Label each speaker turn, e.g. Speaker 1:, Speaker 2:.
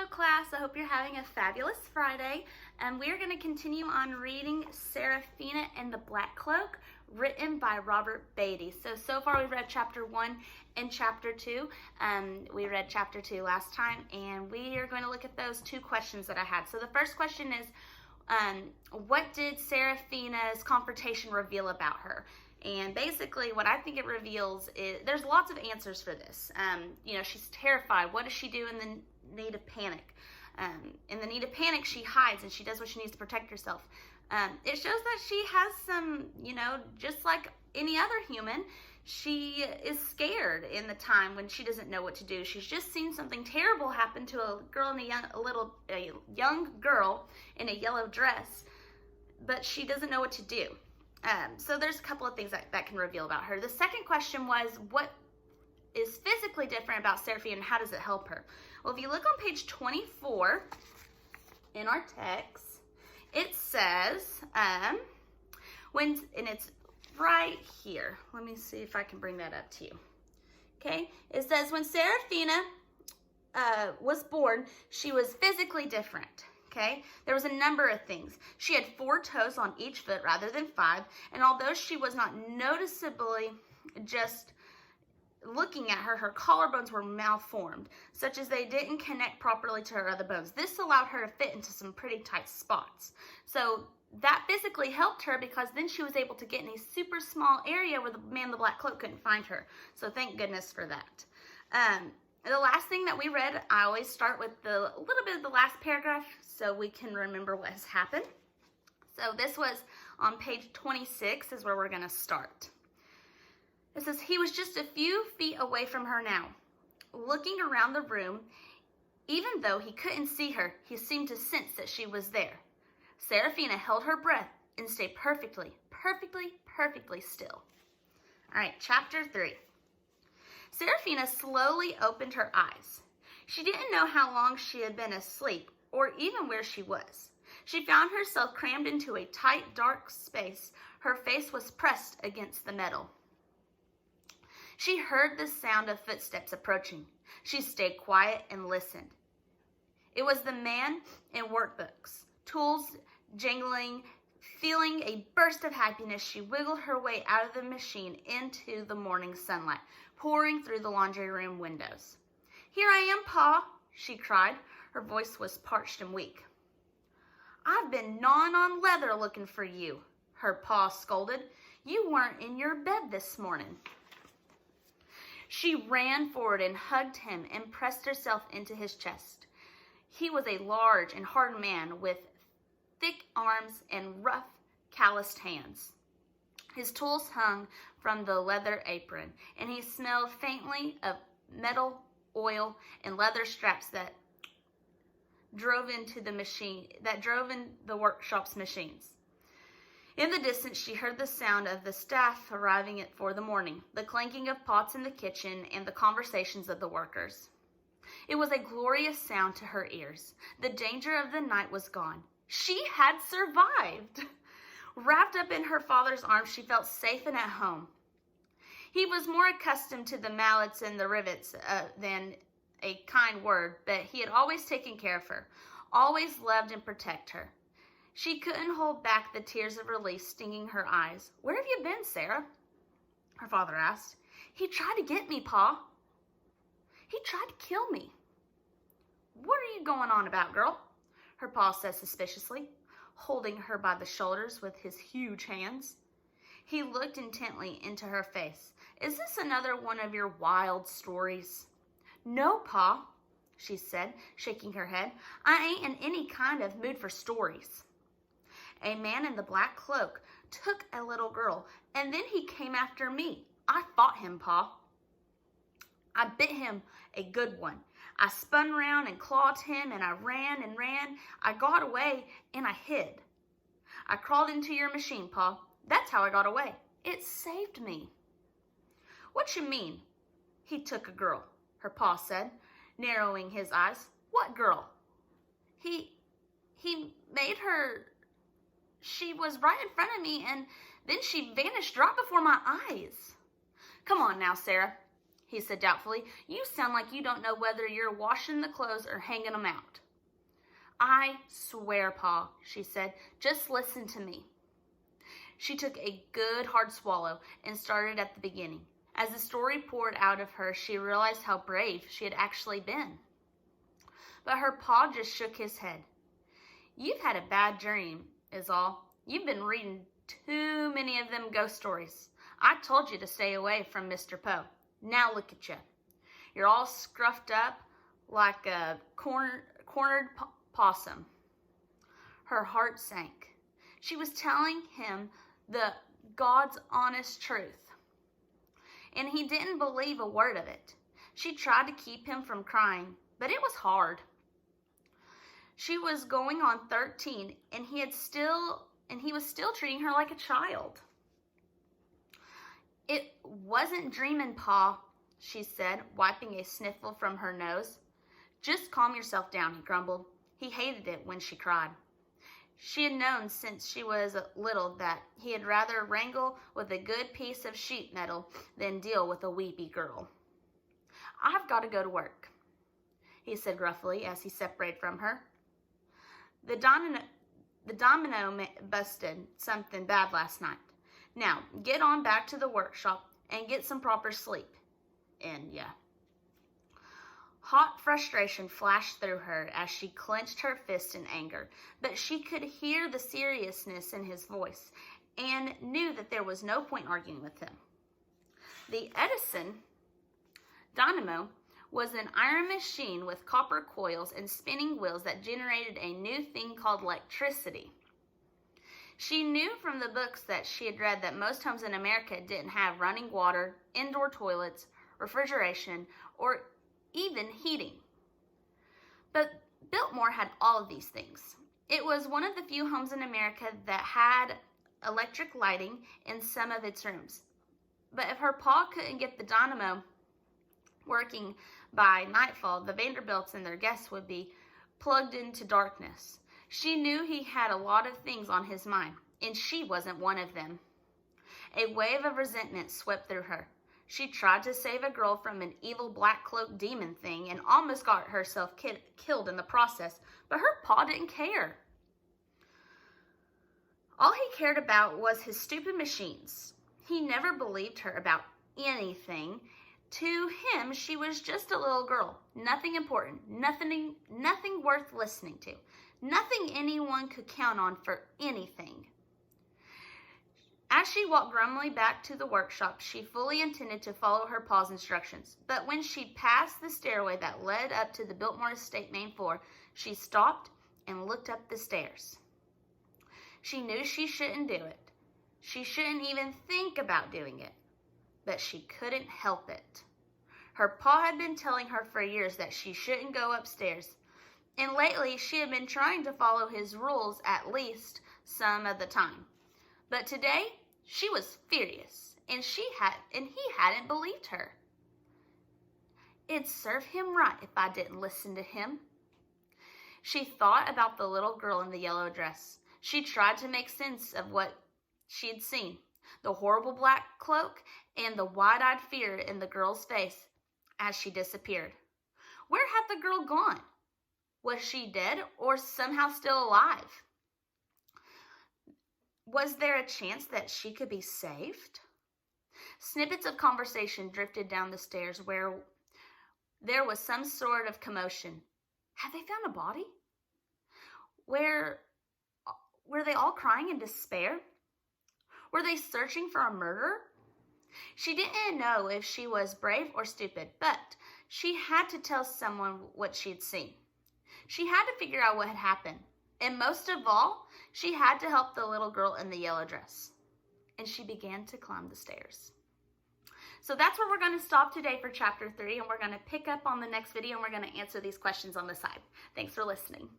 Speaker 1: Hello class, I hope you're having a fabulous Friday, and we're going to continue on reading Serafina and the Black Cloak, written by Robert Beatty. So far we've read chapter 1 and chapter 2. We read chapter 2 last time, and we are going to look at those two questions that I had. So the first question is, what did Serafina's confrontation reveal about her? And basically what I think it reveals is, there's lots of answers for this. She's terrified. What does she do in the need of panic? In the need of panic, she hides and she does what she needs to protect herself. It shows that she has some, just like any other human, she is scared in the time when she doesn't know what to do. She's just seen something terrible happen to a girl in a young girl in a yellow dress, but she doesn't know what to do. So there's a couple of things that can reveal about her. The second question was, what is physically different about Serafina and how does it help her? Well, if you look on page 24 in our text, it says, and it's right here. Let me see if I can bring that up to you. Okay, it says when Serafina was born, she was physically different. Okay, there was a number of things. She had 4 toes on each foot rather than 5, and although she was not noticeably, just looking at her, her collarbones were malformed, such as they didn't connect properly to her other bones. This allowed her to fit into some pretty tight spots. So that physically helped her because then she was able to get in a super small area where the man in the black cloak couldn't find her. So thank goodness for that. The last thing that we read, I always start with a little bit of the last paragraph so we can remember what has happened. So this was on page 26 is where we're going to start. It says, he was just a few feet away from her now. Looking around the room, even though he couldn't see her, he seemed to sense that she was there. Serafina held her breath and stayed perfectly still. All right, chapter 3. Serafina slowly opened her eyes. She didn't know how long she had been asleep or even where she was. She found herself crammed into a tight, dark space. Her face was pressed against the metal. She heard the sound of footsteps approaching. She stayed quiet and listened. It was the man in workbooks, tools jingling. Feeling a burst of happiness, she wiggled her way out of the machine into the morning sunlight, pouring through the laundry room windows. "Here I am, Pa," she cried. Her voice was parched and weak. "I've been gnawing on leather looking for you," her Pa scolded. "You weren't in your bed this morning." She ran forward and hugged him and pressed herself into his chest. He was a large and hard man with thick arms and rough, calloused hands. His tools hung from the leather apron, and he smelled faintly of metal, oil, and leather straps that drove in the workshop's machines. In the distance, she heard the sound of the staff arriving for the morning, the clanking of pots in the kitchen, and the conversations of the workers. It was a glorious sound to her ears. The danger of the night was gone. She had survived. Wrapped up in her father's arms, she felt safe and at home. He was more accustomed to the mallets and the rivets than a kind word, but he had always taken care of her, always loved and protected her. She couldn't hold back the tears of relief stinging her eyes. "Where have you been, Sarah?" her father asked. "He tried to get me, Pa. He tried to kill me." "What are you going on about, girl?" her Pa said suspiciously, holding her by the shoulders with his huge hands. He looked intently into her face. "Is this another one of your wild stories?" "No, Pa," she said, shaking her head. "I ain't in any kind of mood for stories." "A man in the black cloak took a little girl, and then he came after me. I fought him, Pa. I bit him a good one. I spun round and clawed him, and I ran and ran. I got away, and I hid. I crawled into your machine, Pa. That's how I got away. It saved me." "What you mean, he took a girl?" her Pa said, narrowing his eyes. "What girl?" He made her. She was right in front of me, and then she vanished right before my eyes." "Come on now, Sarah," he said doubtfully. "You sound like you don't know whether you're washing the clothes or hanging them out." "I swear, Pa," she said, "just listen to me." She took a good hard swallow and started at the beginning. As the story poured out of her, she realized how brave she had actually been. But her pa just shook his head. "You've had a bad dream, is all. You've been reading too many of them ghost stories. I told you to stay away from Mr. Poe. Now look at you. You're all scruffed up like a cornered possum." Her heart sank. She was telling him the God's honest truth, and he didn't believe a word of it. She tried to keep him from crying, but it was hard. She was going on 13, and he was still treating her like a child. "It wasn't dreaming, Pa," she said, wiping a sniffle from her nose. "Just calm yourself down," he grumbled. He hated it when she cried. She had known since she was little that he had rather wrangle with a good piece of sheet metal than deal with a weepy girl. "I've got to go to work," he said gruffly as he separated from her. The domino busted something bad last night. Now, get on back to the workshop and get some proper sleep. And yeah. Hot frustration flashed through her as she clenched her fist in anger, but she could hear the seriousness in his voice and knew that there was no point arguing with him. The Edison dynamo was an iron machine with copper coils and spinning wheels that generated a new thing called electricity. She knew from the books that she had read that most homes in America didn't have running water, indoor toilets, refrigeration, or even heating. But Biltmore had all of these things. It was one of the few homes in America that had electric lighting in some of its rooms. But if her pa couldn't get the dynamo working by nightfall, the Vanderbilts and their guests would be plugged into darkness. She knew he had a lot of things on his mind, and she wasn't one of them. A wave of resentment swept through her. She tried to save a girl from an evil black cloak demon thing and almost got herself killed in the process, but her pa didn't care. All he cared about was his stupid machines. He never believed her about anything. To him, she was just a little girl. Nothing important, nothing worth listening to, nothing anyone could count on for anything. As she walked grumly back to the workshop, she fully intended to follow her pa's instructions. But when she passed the stairway that led up to the Biltmore estate main floor, she stopped and looked up the stairs. She knew she shouldn't do it. She shouldn't even think about doing it. But she couldn't help it. Her pa had been telling her for years that she shouldn't go upstairs. And lately, she had been trying to follow his rules at least some of the time. But today, she was furious, and he hadn't believed her. It'd serve him right if I didn't listen to him. She thought about the little girl in the yellow dress. She tried to make sense of what she had seen, the horrible black cloak and the wide-eyed fear in the girl's face as she disappeared. Where had the girl gone? Was she dead or somehow still alive? Was there a chance that she could be saved? Snippets of conversation drifted down the stairs where there was some sort of commotion. Had they found a body? Were they all crying in despair? Were they searching for a murderer? She didn't know if she was brave or stupid, but she had to tell someone what she had seen. She had to figure out what had happened. And most of all, she had to help the little girl in the yellow dress. And she began to climb the stairs. So that's where we're going to stop today for chapter 3. And we're going to pick up on the next video and we're going to answer these questions on the side. Thanks for listening.